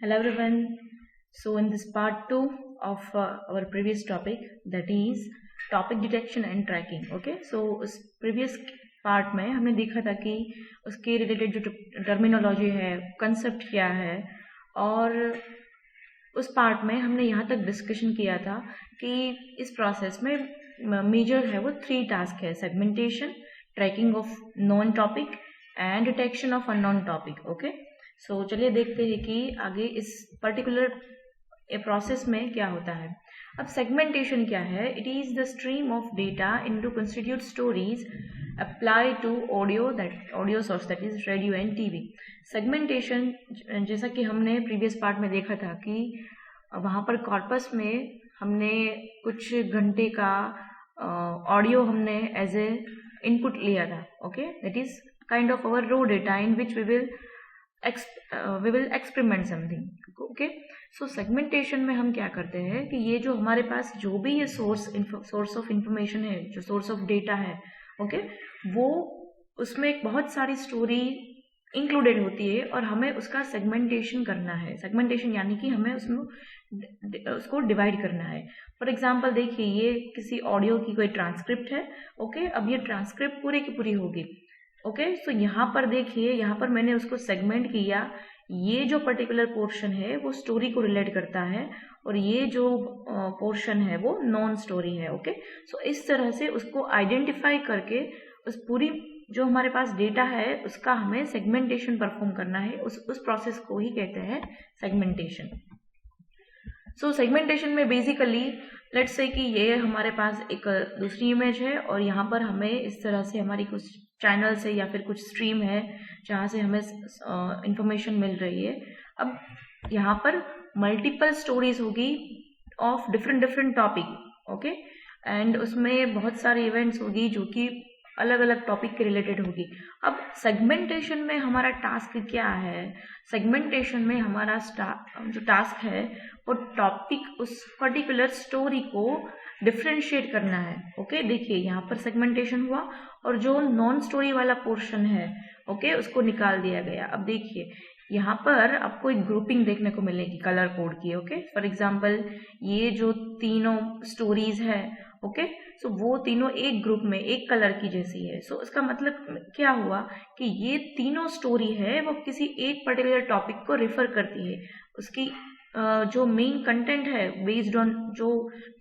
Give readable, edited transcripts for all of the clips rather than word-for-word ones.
Hello everyone. So in this part 2 of our previous topic, that is topic detection and tracking. Okay, so उस previous part में हमने देखा था कि उसके related जो terminology है, concept क्या है, और उस part में हमने यहाँ तक discussion किया था कि इस process में major है वो 3 task है: segmentation, tracking of known topic and detection of unknown topic. Okay. सो चलिए देखते हैं कि आगे इस पर्टिकुलर प्रोसेस में क्या होता है। अब सेगमेंटेशन क्या है? It is the stream of data into constitute stories apply to audio source, that is radio and TV. Segmentation, जैसा कि हमने प्रीवियस पार्ट में देखा था कि वहाँ पर कॉर्पस में हमने कुछ घंटे का ऑडियो हमने एज ए इनपुट लिया था। Okay, that is kind of our raw data in which we will experiment something. Okay, so segmentation में हम क्या करते हैं कि ये जो हमारे पास जो भी ये सोर्स ऑफ इंफॉर्मेशन है, जो सोर्स ऑफ डेटा है, ओके, वो उसमें एक बहुत सारी स्टोरी इंक्लूडेड होती है और हमें उसका सेगमेंटेशन करना है। सेगमेंटेशन यानी कि हमें उसको डिवाइड करना है। फॉर एग्जाम्पल देखिए, ये किसी ऑडियो की कोई ट्रांसक्रिप्ट है। ओके, अब ये ट्रांसक्रिप्ट पूरी की पूरी होगी। ओके, सो यहाँ पर देखिए, यहाँ पर मैंने उसको सेगमेंट किया। ये जो पर्टिकुलर पोर्शन है वो स्टोरी को रिलेट करता है और ये जो पोर्शन है वो नॉन स्टोरी है। ओके, सो इस तरह से उसको आइडेंटिफाई करके उस पूरी जो हमारे पास डेटा है उसका हमें सेगमेंटेशन परफॉर्म करना है। उस प्रोसेस को ही कहते हैं सेगमेंटेशन। सो सेगमेंटेशन में बेसिकली लेट्स से कि ये हमारे पास एक दूसरी इमेज है और यहाँ पर हमें इस तरह से हमारी कुछ चैनल से या फिर कुछ स्ट्रीम है जहाँ से हमें इंफॉर्मेशन मिल रही है। अब यहाँ पर मल्टीपल स्टोरीज होगी of different topic. Okay, and उसमें बहुत सारे इवेंट्स होगी जो कि अलग अलग टॉपिक के रिलेटेड होगी। अब सेगमेंटेशन में हमारा टास्क क्या है? सेगमेंटेशन में हमारा जो टास्क है वो टॉपिक, उस पर्टिकुलर स्टोरी को डिफ्रेंशिएट करना है। ओके, देखिए यहाँ पर सेगमेंटेशन हुआ और जो नॉन स्टोरी वाला पोर्शन है, ओके, उसको निकाल दिया गया। अब देखिए यहाँ पर आपको एक ग्रुपिंग देखने को मिलेगी कलर कोड की। ओके, फॉर एग्जाम्पल ये जो तीनों स्टोरीज है, ओके, सो वो तीनों एक ग्रुप में एक कलर की जैसी है। सो इसका मतलब क्या हुआ कि ये तीनों स्टोरी है वो किसी एक पर्टिकुलर टॉपिक को रिफर करती है। उसकी जो मेन कंटेंट है बेस्ड ऑन जो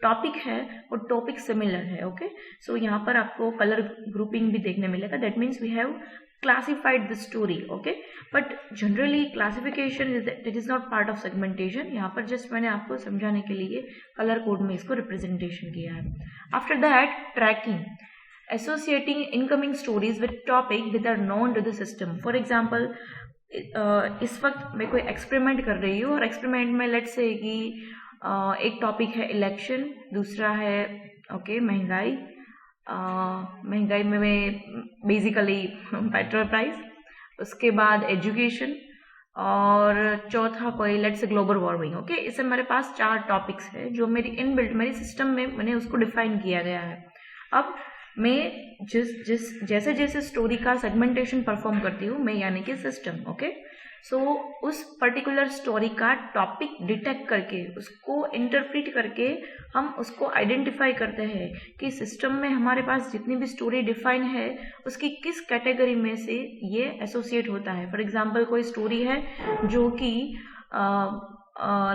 टॉपिक है वो टॉपिक सिमिलर है। ओके, सो यहाँ पर आपको कलर ग्रुपिंग भी देखने मिलेगा। That means we have classified the story. Okay, but generally classification is not part of segmentation. यहाँ पर just मैंने आपको समझाने के लिए कलर कोड में इसको रिप्रेजेंटेशन किया है। After that tracking, associating incoming stories with topic that are known to the system. For example, इस वक्त मैं कोई एक्सपेरिमेंट कर रही हूँ और एक्सपेरिमेंट में लेट्स से कि एक टॉपिक है इलेक्शन, दूसरा है ओके महंगाई, महंगाई में बेसिकली पेट्रोल प्राइस, उसके बाद एजुकेशन और चौथा कोई let's say global warming. Okay, इससे हमारे पास 4 टॉपिक्स है जो मेरी इनबिल्ट मेरी सिस्टम में मैंने उसको डिफाइन किया गया है। अब मैं जैसे जैसे स्टोरी का सेगमेंटेशन परफॉर्म करती हूँ मैं, यानी कि सिस्टम, ओके, सो उस पर्टिकुलर स्टोरी का टॉपिक डिटेक्ट करके उसको इंटरप्रेट करके हम उसको आइडेंटिफाई करते हैं कि सिस्टम में हमारे पास जितनी भी स्टोरी डिफाइन है उसकी किस कैटेगरी में से ये एसोसिएट होता है। फॉर एग्जांपल कोई स्टोरी है जो कि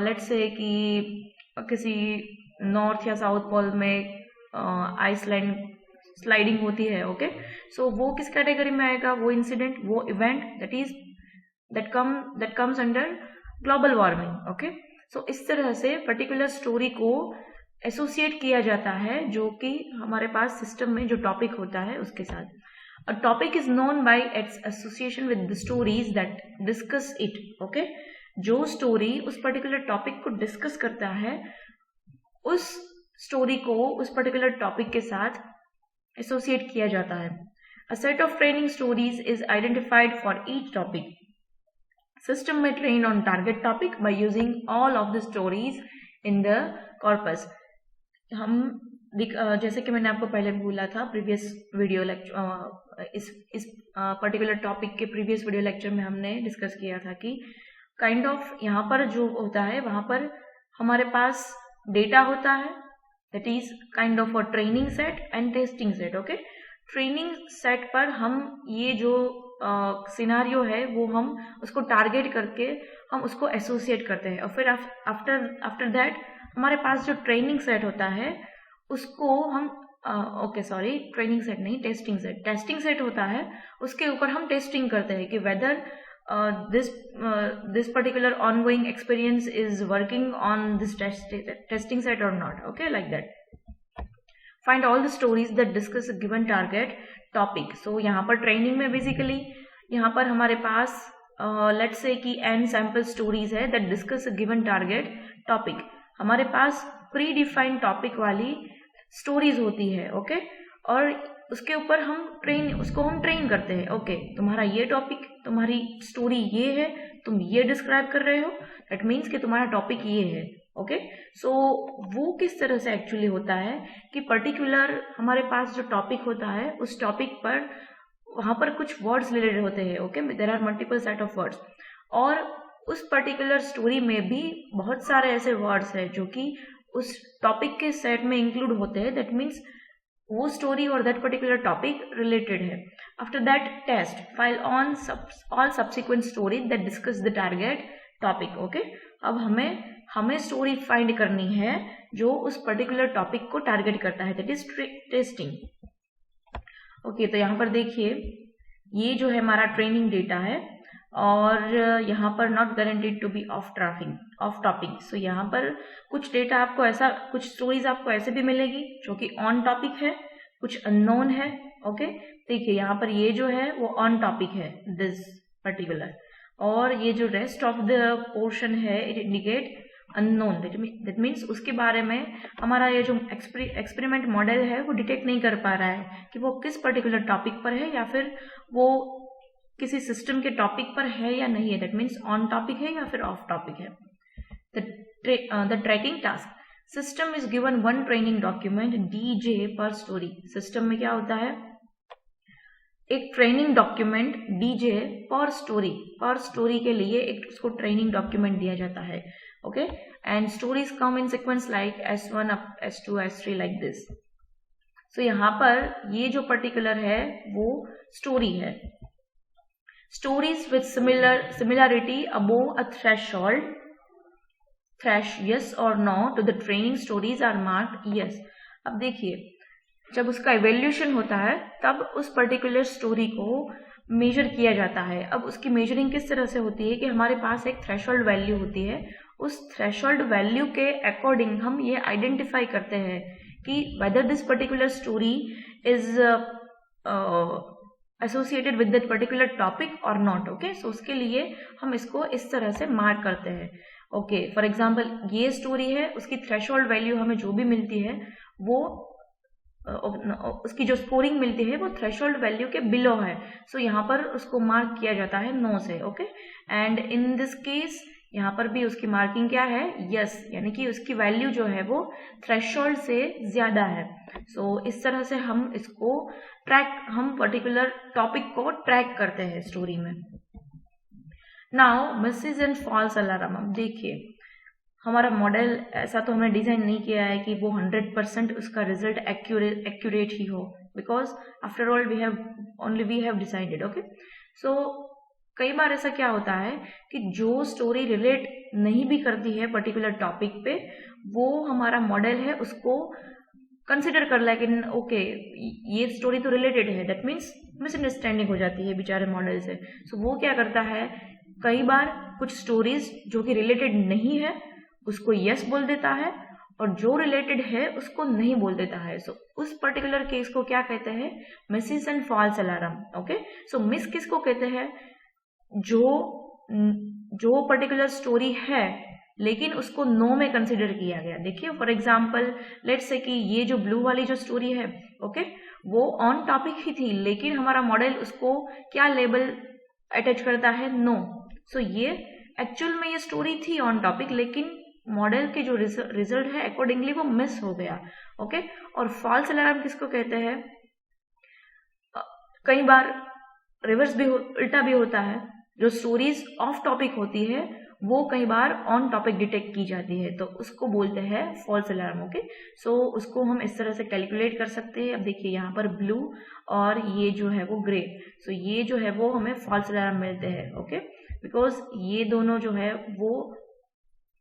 लेट्स से कि किसी नॉर्थ या साउथ पोल में आइसलैंड स्लाइडिंग होती है। ओके, सो वो किस कैटेगरी में आएगा? वो इंसिडेंट, वो event that comes under global warming. Okay, so इस तरह से पर्टिकुलर स्टोरी को एसोसिएट किया जाता है जो कि हमारे पास सिस्टम में जो टॉपिक होता है उसके साथ। A topic is known by its association with the stories that discuss it. Okay, जो स्टोरी उस पर्टिकुलर टॉपिक को डिस्कस करता है उस स्टोरी को उस पर्टिकुलर टॉपिक के साथ एसोसिएट किया जाता है। A set of training stories is identified for each topic. System may train on target topic by using all of the stories in the corpus. हम जैसे कि मैंने आपको पहले बोला था प्रीवियस वीडियो लेक्चर, इस पर्टिकुलर टॉपिक के प्रीवियस वीडियो लेक्चर में हमने डिस्कस किया था कि काइंड ऑफ यहाँ पर जो होता है वहाँ पर हमारे पास डेटा होता है, that is kind of a training set and testing set. Okay, training set पर हम ये जो सिनारियो है वो हम उसको टारगेट करके हम उसको एसोसिएट करते हैं, और फिर आफ्टर दैट हमारे पास जो ट्रेनिंग सेट होता है उसको हम ट्रेनिंग सेट नहीं, टेस्टिंग सेट होता है, उसके ऊपर हम टेस्टिंग करते हैं कि weather this particular ongoing experience is working on this testing set or not. Okay, like that. Find all the stories that discuss a given target topic. So यहाँ पर ट्रेनिंग में बेसिकली यहाँ पर हमारे पास लेट्स से कि n sample stories है that discuss a given target topic. हमारे पास pre defined topic वाली स्टोरीज होती है, ओके, और उसके ऊपर उसको हम ट्रेन करते हैं। ओके, तुम्हारा ये टॉपिक, तुम्हारी स्टोरी ये है, तुम ये डिस्क्राइब कर रहे हो, दैट मीन्स कि तुम्हारा टॉपिक ये है। ओके, सो वो किस तरह से एक्चुअली होता है कि पर्टिकुलर हमारे पास जो टॉपिक होता है उस टॉपिक पर वहाँ पर कुछ वर्ड्स रिलेटेड होते हैं। Okay, there are multiple set of words, और उस पर्टिकुलर स्टोरी में भी बहुत सारे ऐसे वर्ड्स हैं जो कि उस टॉपिक के सेट में इंक्लूड होते हैं, दैट मीन्स वो स्टोरी और दैट पर्टिकुलर टॉपिक रिलेटेड है। After that test file on all subsequent story that discuss the target topic. Okay, अब हमें स्टोरी फाइंड करनी है जो उस पर्टिकुलर टॉपिक को टारगेट करता है, दैट इज टेस्टिंग। ओके, तो यहाँ पर देखिए ये जो है हमारा ट्रेनिंग डेटा है, और यहाँ पर not guaranteed to be off topic. So यहाँ पर कुछ डेटा आपको ऐसा, कुछ स्टोरीज आपको ऐसे भी मिलेगी जो कि ऑन टॉपिक है, कुछ अननोन है। ओके, देखिए यहाँ पर ये जो है वो ऑन टॉपिक है दिस पर्टिकुलर, और ये जो रेस्ट ऑफ द पोर्शन है it indicate unknown, that means उसके बारे में हमारा ये जो एक्सपेरिमेंट मॉडल है वो डिटेक्ट नहीं कर पा रहा है कि वो किस पर्टिकुलर टॉपिक पर है या फिर वो किसी सिस्टम के टॉपिक पर है या नहीं है, दैट मीन्स ऑन टॉपिक है या फिर ऑफ टॉपिक है। The tracking task, system is given one training document DJ per story. System में क्या होता है, एक training document DJ per story के लिए एक उसको ट्रेनिंग डॉक्यूमेंट दिया जाता है। Okay, and stories come in sequence like S1 up S2 S3 like this. So यहाँ पर ये जो पर्टिकुलर है वो स्टोरी है। Stories with similarity above a threshold, yes or no to the training stories are marked yes। अब देखिए जब उसका इवेल्यूशन होता है तब उस पर्टिकुलर स्टोरी को मेजर किया जाता है। अब उसकी मेजरिंग किस तरह से होती है कि हमारे पास एक थ्रेशोल्ड वैल्यू होती है, उस थ्रेशोल्ड वैल्यू के अकॉर्डिंग हम ये आइडेंटिफाई करते हैं कि whether this particular story is associated with that particular topic और नॉट। ओके, सो उसके लिए हम इसको इस तरह से मार्क करते हैं। ओके, फॉर एग्जाम्पल ये स्टोरी है, उसकी थ्रेशोल्ड वैल्यू हमें जो भी मिलती है वो उसकी जो स्कोरिंग मिलती है वो थ्रेशोल्ड वैल्यू के बिलो है। सो यहाँ पर उसको मार्क किया जाता है नो से। Okay, and in this case यहाँ पर भी उसकी मार्किंग क्या है, यस, यानी कि उसकी वैल्यू जो है वो थ्रेशोल्ड से ज्यादा है। सो इस तरह से हम इसको हम पर्टिकुलर टॉपिक को ट्रैक करते हैं स्टोरी में। Now misses and false alarm. अब देखिए हमारा मॉडल ऐसा तो हमने डिजाइन नहीं किया है कि वो 100% उसका रिजल्ट एक्यूरेट ही हो, because after all we have decided. Okay, so कई बार ऐसा क्या होता है कि जो स्टोरी रिलेट नहीं भी करती है पर्टिकुलर टॉपिक पे, वो हमारा मॉडल है उसको कंसिडर कर ला कि ओके ये स्टोरी तो रिलेटेड है, दैट मीन्स मिसअंडरस्टैंडिंग हो जाती है बेचारे मॉडल से। सो वो क्या करता है, कई बार कुछ स्टोरीज जो कि रिलेटेड नहीं है उसको यस बोल देता है और जो रिलेटेड है उसको नहीं बोल देता है। सो उस पर्टिकुलर केस को क्या कहते हैं, misses and false alarm. Okay, so miss किसको कहते हैं, जो पर्टिकुलर स्टोरी है लेकिन उसको नो में कंसिडर किया गया। देखिए फॉर एग्जाम्पल लेट्स से कि ये जो ब्लू वाली जो स्टोरी है, ओके, वो ऑन टॉपिक ही थी लेकिन हमारा मॉडल उसको क्या लेबल अटैच करता है, नो। सो ये एक्चुअल में ये स्टोरी थी ऑन टॉपिक लेकिन मॉडल के जो रिजल्ट है अकॉर्डिंगली वो मिस हो गया। ओके, और फॉल्स अलार्म किसको कहते हैं, कई बार रिवर्स भी उल्टा भी होता है, जो स्टोरीज ऑफ टॉपिक होती है वो कई बार ऑन टॉपिक डिटेक्ट की जाती है, तो उसको बोलते हैं फॉल्स अलार्म। ओके, सो उसको हम इस तरह से कैलकुलेट कर सकते हैं। अब देखिए यहाँ पर ब्लू और ये जो है वो ग्रे, सो ये जो है वो हमें फॉल्स अलार्म मिलते हैं। ओके, बिकॉज ये दोनों जो है वो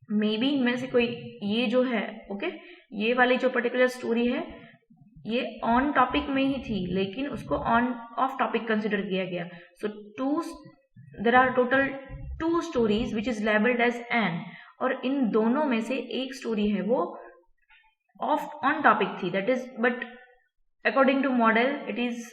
मे बी इनमें से कोई ये जो है, ओके, ये वाली जो पर्टिकुलर स्टोरी है ये ऑन टॉपिक में ही थी, लेकिन उसको ऑन ऑफ टॉपिक कंसिडर किया गया। So there are total 2 stories which is labelled as N, और इन दोनों में से एक स्टोरी है वो ऑन टॉपिक थी, that is, but according to model it is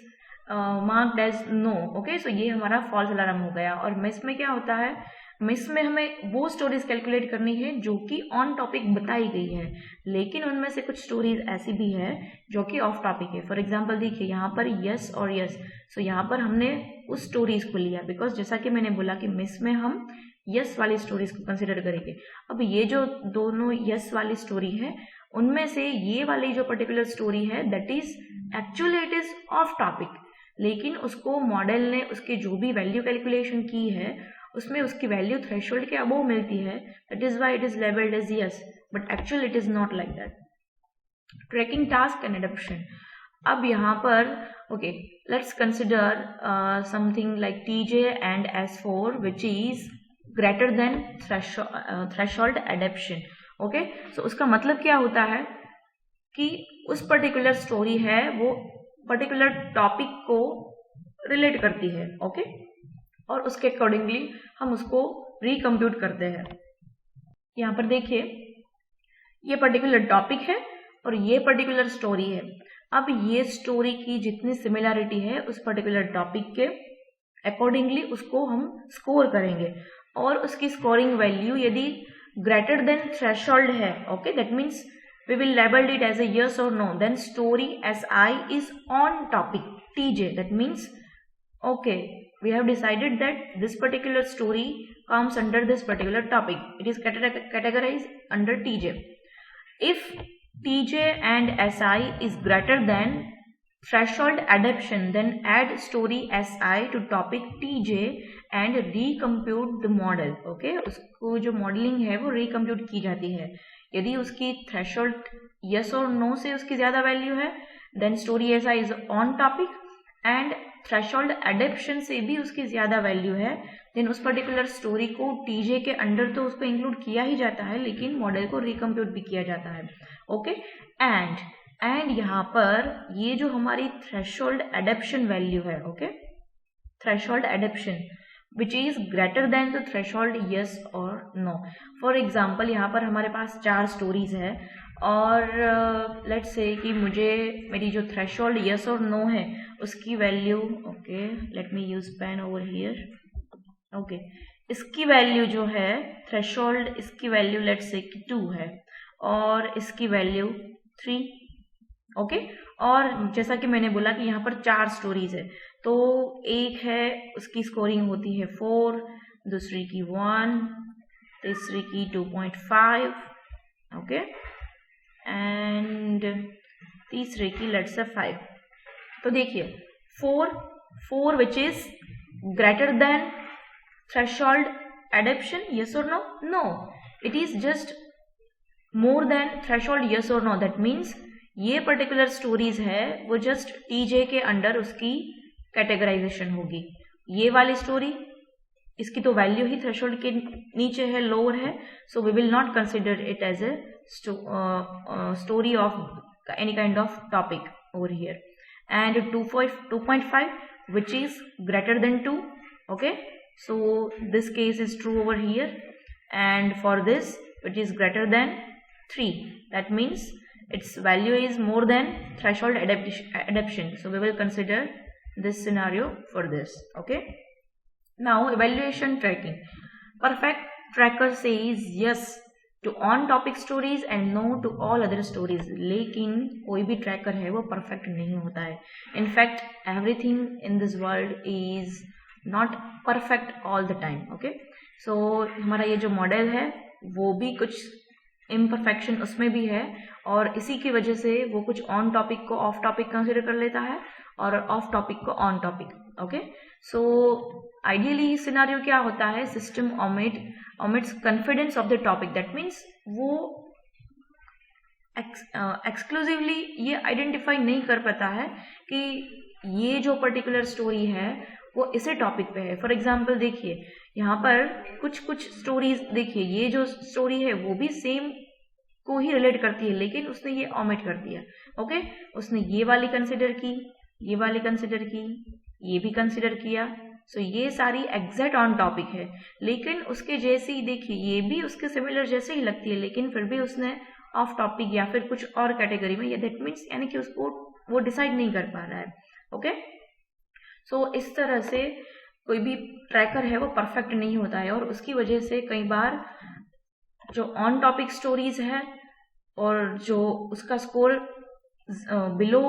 marked as no. Okay, so ये हमारा फॉल्स अलार्म हो गया। और मिस में क्या होता है, मिस में हमें वो स्टोरीज कैलकुलेट करनी है जो कि ऑन टॉपिक बताई गई है, लेकिन उनमें से कुछ स्टोरीज ऐसी भी है जो कि ऑफ टॉपिक है। फॉर एग्जांपल देखिए यहाँ पर यस और यस, सो यहाँ पर हमने उस स्टोरीज को लिया, बिकॉज जैसा कि मैंने बोला कि मिस में हम यस वाली स्टोरीज को कंसिडर करेंगे। अब ये जो दोनों यस वाली स्टोरी है उनमें से ये वाली जो पर्टिकुलर स्टोरी है that is actually it is of topic, लेकिन उसको मॉडल ने उसके जो भी वैल्यू कैलकुलेशन की है उसमें उसकी वैल्यू थ्रेशोल्ड के अबव मिलती है, that is why it is labelled as yes, but actually it is not like that. Tracking task and adoption. अब यहाँ पर okay, let's consider something like TJ and S4 which is greater than threshold adoption. Okay, so उसका मतलब क्या होता है कि उस पर्टिकुलर स्टोरी है वो पर्टिकुलर टॉपिक को रिलेट करती है। ओके, और उसके अकॉर्डिंगली हम उसको रिकम्प्यूट करते हैं। यहाँ पर देखिए ये पर्टिकुलर टॉपिक है और ये पर्टिकुलर स्टोरी है। अब ये स्टोरी की जितनी सिमिलैरिटी है उस पर्टिकुलर टॉपिक के अकॉर्डिंगली उसको हम स्कोर करेंगे, और उसकी स्कोरिंग वैल्यू यदि ग्रेटर देन थ्रेशोल्ड है, okay, that means we will label it as a yes or no, then story SI is on topic TJ, that means okay, we have decided that this particular story comes under this particular topic, it is categorized under TJ. If TJ and SI is greater than threshold adaptation, then add story SI to topic TJ and recompute the model. Okay, उसको जो modelling है वो recompute की जाती है। यदि उसकी threshold yes और नो से उसकी ज्यादा वैल्यू है then story SI is on topic, and threshold adaption से भी उसकी ज्यादा वैल्यू है देन उस पर्टिकुलर स्टोरी को टीजे के अंडर तो उसको इंक्लूड किया ही जाता है, लेकिन मॉडल को रिकम्प्यूट भी किया जाता है। ओके, एंड यहाँ पर ये जो हमारी थ्रेशोल्ड एडेप्शन वैल्यू है, okay, threshold adaptation which is greater than the threshold yes or no. For example यहाँ पर हमारे पास 4 स्टोरीज है और लेट्स से कि मुझे मेरी जो थ्रेशोल्ड yes और no है उसकी value, okay, let me use pen over here, okay, इसकी वैल्यू जो है थ्रेशोल्ड, इसकी वैल्यू लेट्स से कि 2 है और इसकी वैल्यू 3। ओके, और जैसा कि मैंने बोला कि यहाँ पर 4 स्टोरीज है, तो एक है उसकी स्कोरिंग होती है 4, दूसरी की 1, तीसरी की 2.5, ओके, एंड तीसरे की लेट्स से 5। तो देखिए 4 which is greater than threshold adaptation, yes और no? No, it is just more than threshold yes और नो। दैट मीन्स ये पर्टिकुलर स्टोरीज है वो जस्ट टीजे के अंडर उसकी कैटेगराइजेशन होगी। ये वाली स्टोरी, इसकी तो वैल्यू ही थ्रेशोल्ड के नीचे है, लोअर है, so we will not consider it as a story of any kind of topic over here. And 2.5 which is greater than 2, okay, so this case is true over here, and for this which is greater than 3, that means its value is more than threshold adaptation, so we will consider this scenario for this. Okay, now evaluation tracking. Perfect tracker says yes to on topic stories and no to all other stories, लेकिन कोई भी tracker है वो perfect नहीं होता है। In fact everything in this world is not perfect all the time. Okay, so हमारा ये जो मॉडल है वो भी कुछ इम्परफेक्शन उसमें भी है, और इसी की वजह से वो कुछ ऑन टॉपिक को ऑफ टॉपिक कंसिडर कर लेता है और ऑफ टॉपिक को on topic. Okay, so ideally scenario क्या होता है, system omits confidence of the topic, that means वो एक्सक्लूसिवली ये आइडेंटिफाई नहीं कर पाता है कि ये जो पर्टिकुलर स्टोरी है वो इसी टॉपिक पे है। फॉर एग्जाम्पल देखिए यहाँ पर कुछ स्टोरीज देखिए, ये जो स्टोरी है वो भी सेम को ही रिलेट करती है, लेकिन उसने ये ओमिट कर दिया। ओके, उसने ये वाली कंसिडर की, ये वाली कंसिडर की, ये भी कंसिडर किया। सो ये सारी एग्जैक्ट ऑन टॉपिक है, लेकिन उसके जैसे ही देखिए ये भी उसके सिमिलर जैसे ही लगती है, लेकिन फिर भी उसने ऑफ टॉपिक या फिर कुछ और कैटेगरी में, या दैट मीन्स यानी कि उसको वो डिसाइड नहीं कर पा रहा है। ओके, सो इस तरह से कोई भी ट्रैकर है वो परफेक्ट नहीं होता है, और उसकी वजह से कई बार जो ऑन टॉपिक स्टोरीज है और जो उसका स्कोर बिलो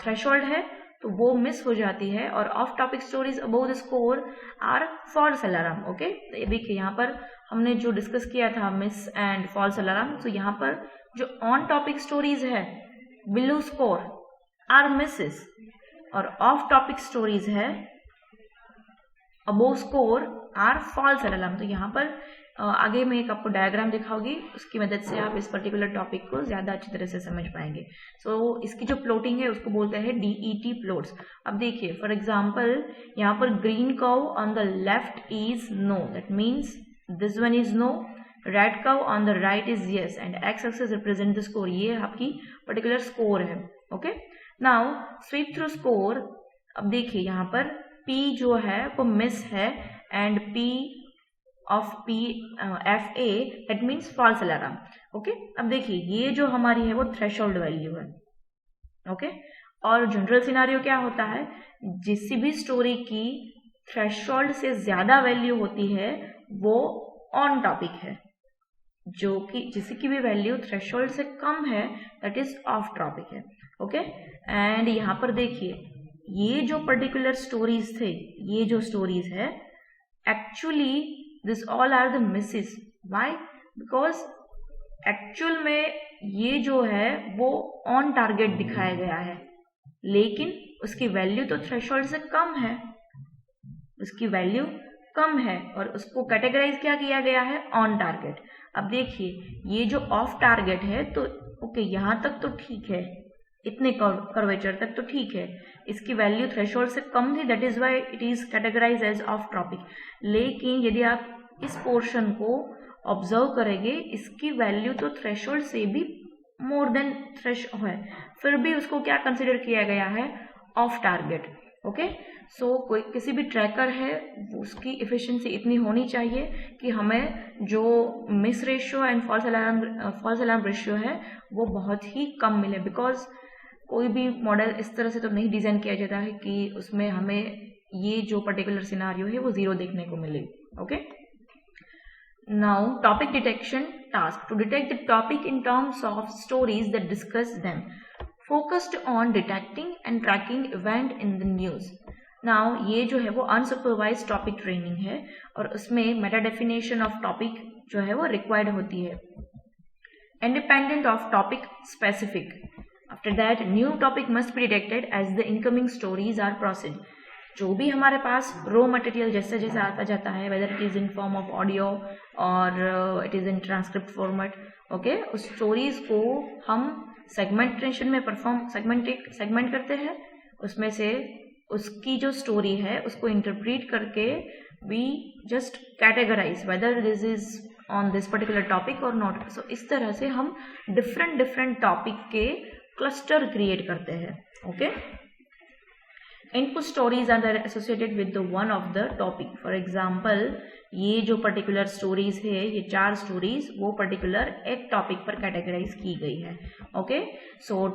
थ्रेशोल्ड है तो वो मिस हो जाती है, और off topic stories above the score are false alarm. Okay, देखिए यहाँ पर हमने जो डिस्कस किया था मिस एंड फॉल्स अलार्म, तो यहाँ पर जो ऑन टॉपिक स्टोरीज है बिलो स्कोर आर मिसेस, और ऑफ टॉपिक स्टोरीज है above score are false alarm. तो यहाँ पर आगे मैं एक आपको डायग्राम दिखाऊंगी, उसकी मदद से आप इस पर्टिकुलर टॉपिक को ज्यादा अच्छी तरह से समझ पाएंगे। सो इसकी जो प्लॉटिंग है उसको बोलते हैं DET प्लॉट्स। अब देखिए फॉर एग्जांपल यहाँ पर green curve on the left is no, that means this one is no, red curve on the right is yes, and x axis represent the score. ये आपकी पर्टिकुलर स्कोर है। Okay, now sweep through score. अब देखिए यहाँ पर P जो है वो मिस है, and P of P FA that means false alarm. Okay, अब देखिए ये जो हमारी है वो थ्रेशोल्ड वैल्यू है। ओके, और जनरल सिनारियो क्या होता है, जिस भी स्टोरी की थ्रेशोल्ड से ज्यादा वैल्यू होती है वो ऑन टॉपिक है, जो कि जिसकी भी वैल्यू थ्रेशोल्ड से कम है दैट इज ऑफ टॉपिक है। ओके, एंड यहाँ पर देखिए ये जो पर्टिकुलर स्टोरीज थे, ये जो स्टोरीज है actually this all are the misses. Why? Because actual में ये जो है वो ऑन टारगेट दिखाया गया है, लेकिन उसकी वैल्यू तो थ्रेशोल्ड से कम है, उसकी वैल्यू कम है, और उसको कैटेगराइज क्या किया गया है, ऑन टारगेट। अब देखिए ये जो ऑफ टारगेट है तो ओके यहाँ तक तो ठीक है, इतने कर्वेचर तक तो ठीक है, इसकी वैल्यू थ्रेशोल्ड से कम थी, that is why it is categorize as off topic. लेकिन यदि आप इस पोर्शन को ऑब्जर्व करेंगे, इसकी वैल्यू तो थ्रेशोल्ड से भी मोर देन थ्रेश है, फिर भी उसको क्या कंसिडर किया गया है, ऑफ टारगेट। ओके, सो कोई किसी भी ट्रैकर है उसकी एफिशिएंसी इतनी होनी चाहिए कि हमें जो miss ratio and false alarm ratio है वो बहुत ही कम मिले, बिकॉज कोई भी मॉडल इस तरह से तो नहीं डिजाइन किया जाता है कि उसमें हमें ये जो पर्टिकुलर सिनारियो है वो जीरो देखने को मिले। Okay, now topic detection task, to detect the topic in terms of stories that discuss them, focused on detecting and tracking event in the news. Now ये जो है वो अनसुपरवाइज्ड टॉपिक ट्रेनिंग है, और उसमें मेटा डेफिनेशन ऑफ टॉपिक जो है वो रिक्वायर्ड होती है, independent of topic specific. After that, new topic must be detected as the incoming stories are proceed. जो भी हमारे पास रो मटेरियल जैसे जैसे आता जाता है, whether it is in form of audio और it is in transcript format, okay, उस स्टोरीज को हम सेगमेंटेशन में सेगमेंट करते हैं, उसमें से उसकी जो स्टोरी है उसको इंटरप्रीट करके we just categorize whether this is on this particular topic और नॉट। सो इस तरह से हम डिफरेंट टॉपिक के क्लस्टर क्रिएट करते हैं। Okay, input stories are associated with the one of the topic. For example ये जो पर्टिकुलर स्टोरीज है, ये 4 स्टोरीज वो पर्टिकुलर एक टॉपिक पर कैटेगराइज की गई है। Okay, so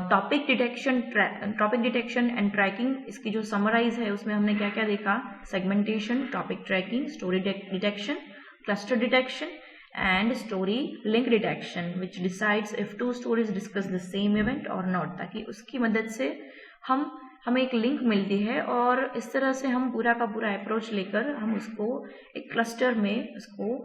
topic detection and tracking, इसकी जो समराइज है उसमें हमने क्या क्या देखा, segmentation, topic tracking, story detection, cluster detection and story link detection which decides if 2 stories discuss the same event or not, ताकि उसकी मदद से हमें एक लिंक मिलती है, और इस तरह से हम पूरा का पूरा अप्रोच लेकर हम उसको एक क्लस्टर में उसको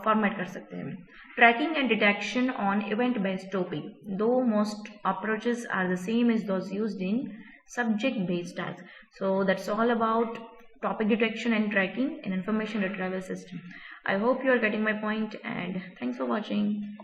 फॉर्मेट कर सकते हैं। Tracking and detection on event based topic, two most approaches are the same as those used in subject based tags. So that's all about topic detection and tracking in information retrieval system. I hope you are getting my point, and thanks for watching.